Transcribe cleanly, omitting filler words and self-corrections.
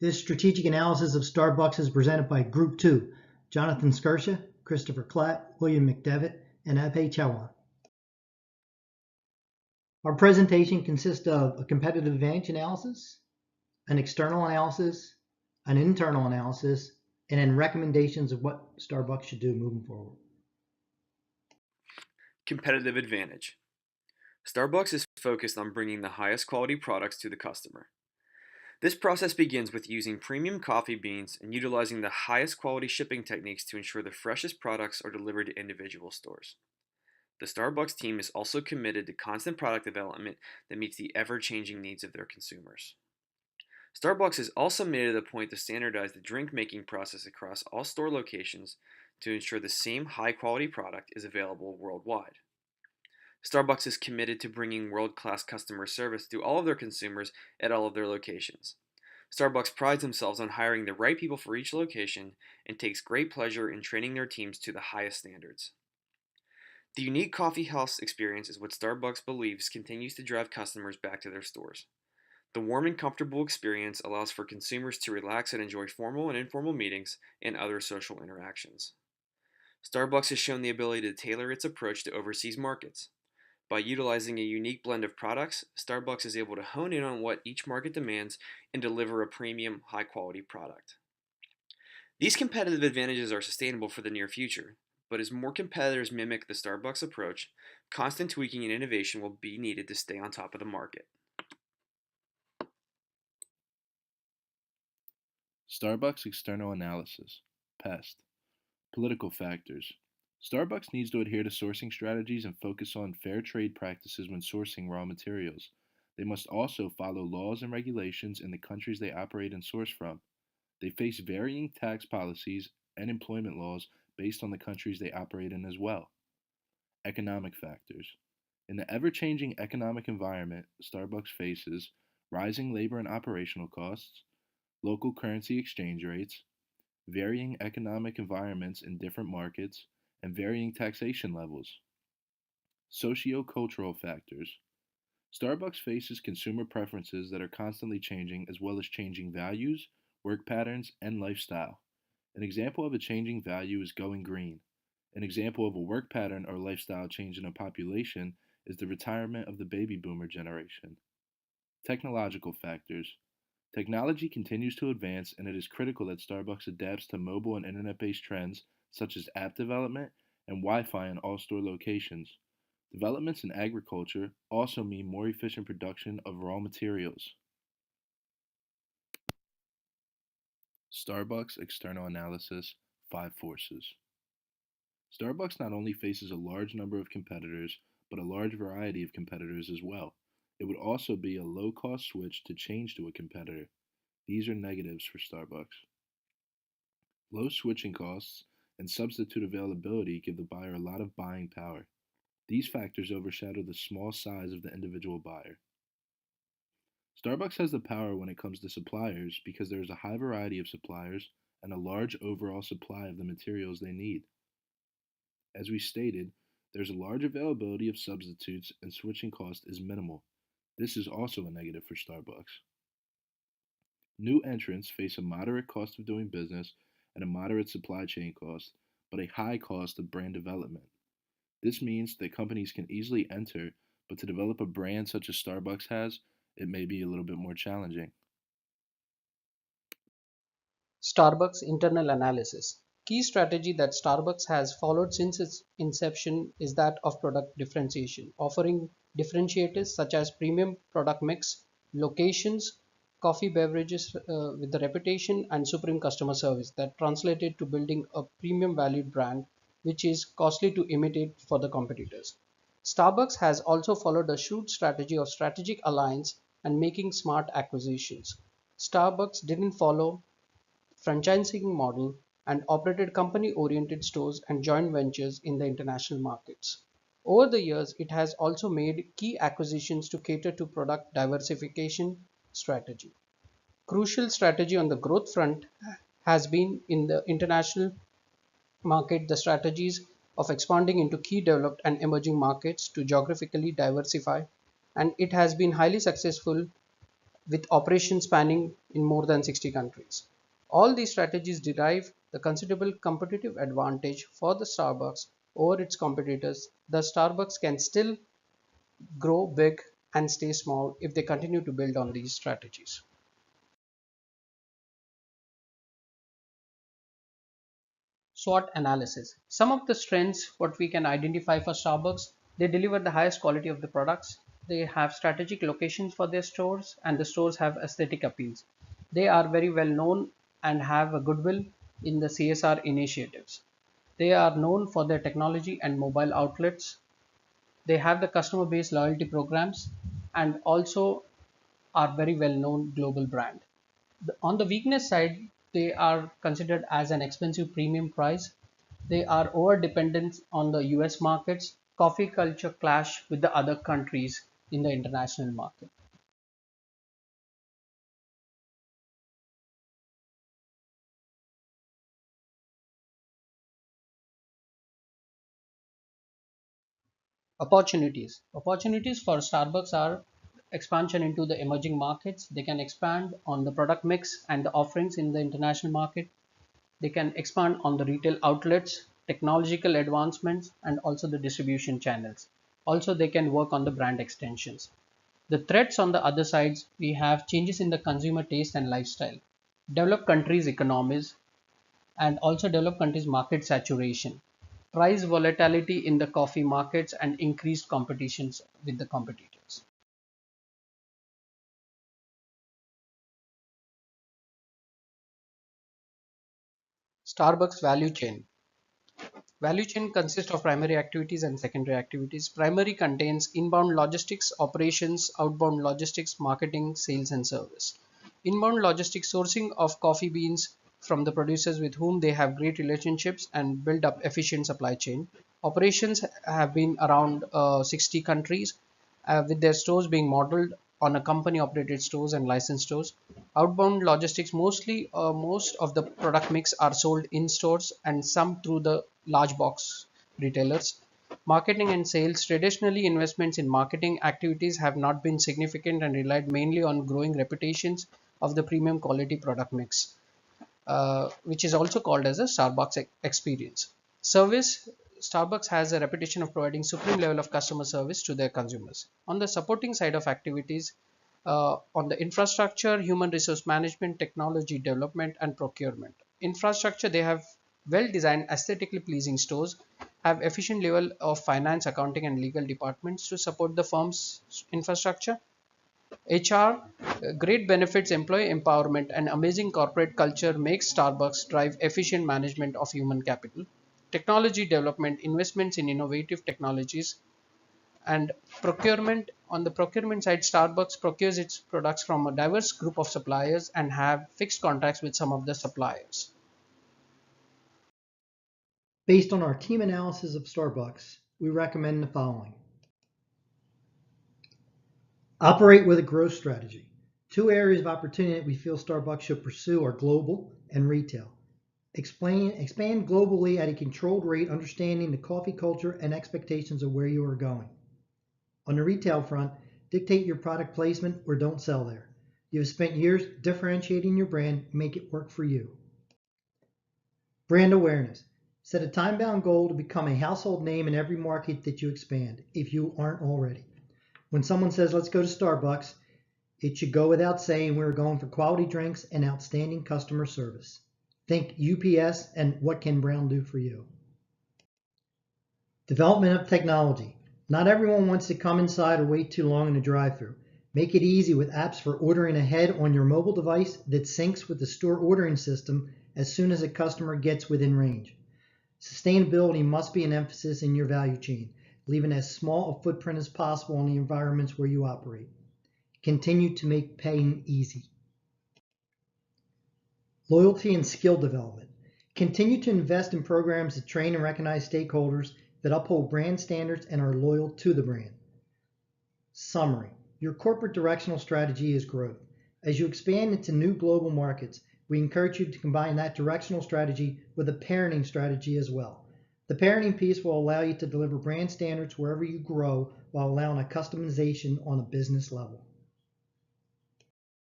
This strategic analysis of Starbucks is presented by Group 2, Jonathan Skirsha, Christopher Klatt, William McDevitt, and Abhay Chauhan. Our presentation consists of a competitive advantage analysis, an external analysis, an internal analysis, and then recommendations of what Starbucks should do moving forward. Competitive advantage. Starbucks is focused on bringing the highest quality products to the customer. This process begins with using premium coffee beans and utilizing the highest quality shipping techniques to ensure the freshest products are delivered to individual stores. The Starbucks team is also committed to constant product development that meets the ever-changing needs of their consumers. Starbucks has also made it a point to standardize the drink making process across all store locations to ensure the same high-quality product is available worldwide. Starbucks is committed to bringing world-class customer service to all of their consumers at all of their locations. Starbucks prides themselves on hiring the right people for each location and takes great pleasure in training their teams to the highest standards. The unique coffee house experience is what Starbucks believes continues to drive customers back to their stores. The warm and comfortable experience allows for consumers to relax and enjoy formal and informal meetings and other social interactions. Starbucks has shown the ability to tailor its approach to overseas markets. By utilizing a unique blend of products, Starbucks is able to hone in on what each market demands and deliver a premium, high-quality product. These competitive advantages are sustainable for the near future, but as more competitors mimic the Starbucks approach, constant tweaking and innovation will be needed to stay on top of the market. Starbucks external analysis. PEST. Political factors. Starbucks needs to adhere to sourcing strategies and focus on fair trade practices when sourcing raw materials. They must also follow laws and regulations in the countries they operate and source from. They face varying tax policies and employment laws based on the countries they operate in as well. Economic factors. In the ever changing economic environment Starbucks faces, rising labor and operational costs, local currency exchange rates, varying economic environments in different markets, and varying taxation levels. Socio-cultural factors. Starbucks faces consumer preferences that are constantly changing as well as changing values, work patterns, and lifestyle. An example of a changing value is going green. An example of a work pattern or lifestyle change in a population is the retirement of the baby boomer generation. Technological factors. Technology continues to advance, and it is critical that Starbucks adapts to mobile and internet based trends such as app development and Wi Fi in all store locations. Developments in agriculture also mean more efficient production of raw materials. Starbucks external analysis 5 forces. Starbucks not only faces a large number of competitors, but a large variety of competitors as well. It would also be a low cost switch to change to a competitor. These are negatives for Starbucks. Low switching costs and substitute availability give the buyer a lot of buying power. These factors overshadow the small size of the individual buyer. Starbucks has the power when it comes to suppliers because there is a high variety of suppliers and a large overall supply of the materials they need. As we stated, there's a large availability of substitutes and switching cost is minimal. This is also a negative for Starbucks. New entrants face a moderate cost of doing business and a moderate supply chain cost, but a high cost of brand development. This means that companies can easily enter, but to develop a brand such as Starbucks has, it may be a little bit more challenging. Starbucks internal analysis. Key strategy that Starbucks has followed since its inception is that of product differentiation, offering differentiators such as premium product mix, locations, coffee beverages with the reputation, and supreme customer service that translated to building a premium valued brand which is costly to imitate for the competitors. Starbucks has also followed a shrewd strategy of strategic alliance and making smart acquisitions. Starbucks didn't follow franchising model and operated company-oriented stores and joint ventures in the international markets. Over the years, it has also made key acquisitions to cater to product diversification strategy. Crucial strategy on the growth front has been in the international market the strategies of expanding into key developed and emerging markets to geographically diversify, and it has been highly successful with operations spanning in more than 60 countries. All these strategies derive the considerable competitive advantage for the Starbucks over its competitors. The Starbucks can still grow big and stay small if they continue to build on these strategies. SWOT analysis. Some of the strengths what we can identify for Starbucks, they deliver the highest quality of the products. They have strategic locations for their stores and the stores have aesthetic appeals. They are very well known and have a goodwill in the CSR initiatives. They are known for their technology and mobile outlets. They have the customer based loyalty programs and also are very well known global brand. On the weakness side, they are considered as an expensive premium price. They are over dependent on the US markets. Coffee culture clash with the other countries in the international market. Opportunities. Opportunities for Starbucks are expansion into the emerging markets. They can expand on the product mix and the offerings in the international market. They can expand on the retail outlets, technological advancements, and also the distribution channels. Also, they can work on the brand extensions. The threats on the other sides, we have changes in the consumer taste and lifestyle, developed countries' economies, and also developed countries' market saturation, price volatility in the coffee markets, and increased competitions with the competitors. Starbucks value chain. Value chain consists of primary activities and secondary activities. Primary contains inbound logistics, operations, outbound logistics, marketing, sales, and service. Inbound logistics sourcing of coffee beans from the producers with whom they have great relationships and build up efficient supply chain. Operations have been around 60 countries with their stores being modeled on a company operated stores and licensed stores. Outbound logistics, mostly most of the product mix are sold in stores and some through the large box retailers. Marketing and sales. Traditionally, investments in marketing activities have not been significant and relied mainly on growing reputations of the premium quality product mix, which is also called as a Starbucks experience. Service. Starbucks has a reputation of providing supreme level of customer service to their consumers. On the supporting side of activities, on the infrastructure, human resource management, technology development, and procurement. Infrastructure, they have well designed, aesthetically pleasing stores, have efficient level of finance, accounting, and legal departments to support the firm's infrastructure. HR, great benefits, employee empowerment, and amazing corporate culture makes Starbucks drive efficient management of human capital. Technology development, investments in innovative technologies, and procurement. On the procurement side, Starbucks procures its products from a diverse group of suppliers and have fixed contracts with some of the suppliers. Based on our team analysis of Starbucks, we recommend the following. Operate with a growth strategy. Two areas of opportunity that we feel Starbucks should pursue are global and retail. Expand globally at a controlled rate, understanding the coffee culture and expectations of where you are going. On the retail front, dictate your product placement or don't sell there. You have spent years differentiating your brand, make it work for you. Brand awareness. Set a time-bound goal to become a household name in every market that you expand, if you aren't already. When someone says, let's go to Starbucks, it should go without saying we're going for quality drinks and outstanding customer service. Think UPS and what can Brown do for you? Development of technology. Not everyone wants to come inside or wait too long in a drive-thru. Make it easy with apps for ordering ahead on your mobile device that syncs with the store ordering system as soon as a customer gets within range. Sustainability must be an emphasis in your value chain, leaving as small a footprint as possible in the environments where you operate. Continue to make paying easy. Loyalty and skill development. Continue to invest in programs that train and recognize stakeholders that uphold brand standards and are loyal to the brand. Summary. Your corporate directional strategy is growth. As you expand into new global markets, we encourage you to combine that directional strategy with a parenting strategy as well. The parenting piece will allow you to deliver brand standards wherever you grow while allowing a customization on a business level.